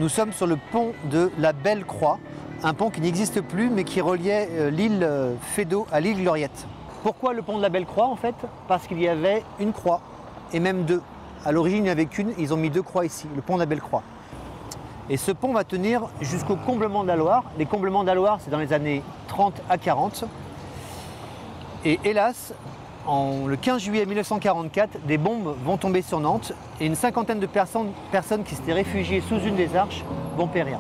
Nous sommes sur le pont de la Belle Croix, un pont qui n'existe plus mais qui reliait l'île Feydeau à l'île Gloriette. Pourquoi le pont de la Belle Croix en fait? Parce qu'il y avait une croix et même deux. À l'origine il n'y avait qu'une, ils ont mis deux croix ici, le pont de la Belle Croix. Et ce pont va tenir jusqu'au comblement de la Loire. Les comblements de la Loire c'est dans les années 30 à 40. Et hélas, le 15 juillet 1944, des bombes vont tomber sur Nantes et une cinquantaine de personnes qui s'étaient réfugiées sous une des arches vont périr.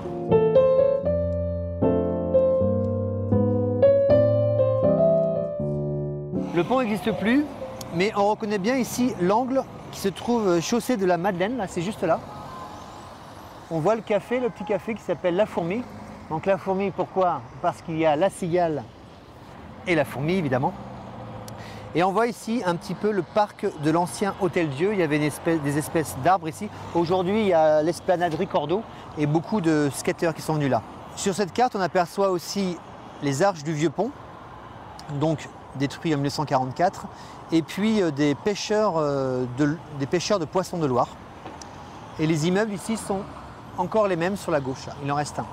Le pont n'existe plus, mais on reconnaît bien ici l'angle qui se trouve chaussée de la Madeleine, là c'est juste là. On voit le café, le petit café qui s'appelle La Fourmi. Donc La Fourmi, pourquoi? Parce qu'il y a la cigale et la fourmi évidemment. Et on voit ici un petit peu le parc de l'ancien Hôtel-Dieu. Il y avait des espèces d'arbres ici. Aujourd'hui, il y a l'esplanade Ricordo et beaucoup de skateurs qui sont venus là. Sur cette carte, on aperçoit aussi les arches du Vieux Pont, donc détruits en 1944, et puis des pêcheurs de poissons de Loire. Et les immeubles ici sont encore les mêmes sur la gauche, là. Il en reste un.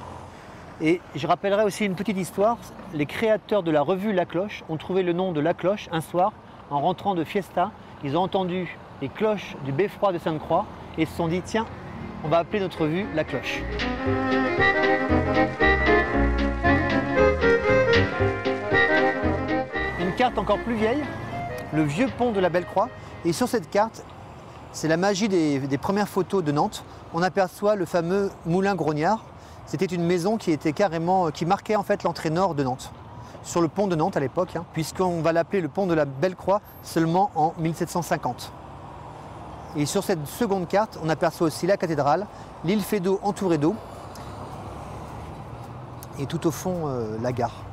Et je rappellerai aussi une petite histoire. Les créateurs de la revue La Cloche ont trouvé le nom de La Cloche un soir en rentrant de Fiesta. Ils ont entendu les cloches du beffroi de Sainte-Croix et se sont dit tiens, on va appeler notre revue La Cloche. Une carte encore plus vieille, le vieux pont de la Belle Croix. Et sur cette carte, c'est la magie des premières photos de Nantes. On aperçoit le fameux moulin Grognard. C'était une maison qui marquait en fait l'entrée nord de Nantes, sur le pont de Nantes à l'époque, puisqu'on va l'appeler le pont de la Belle Croix seulement en 1750. Et sur cette seconde carte, on aperçoit aussi la cathédrale, l'île Feydeau entourée d'eau, et tout au fond la gare.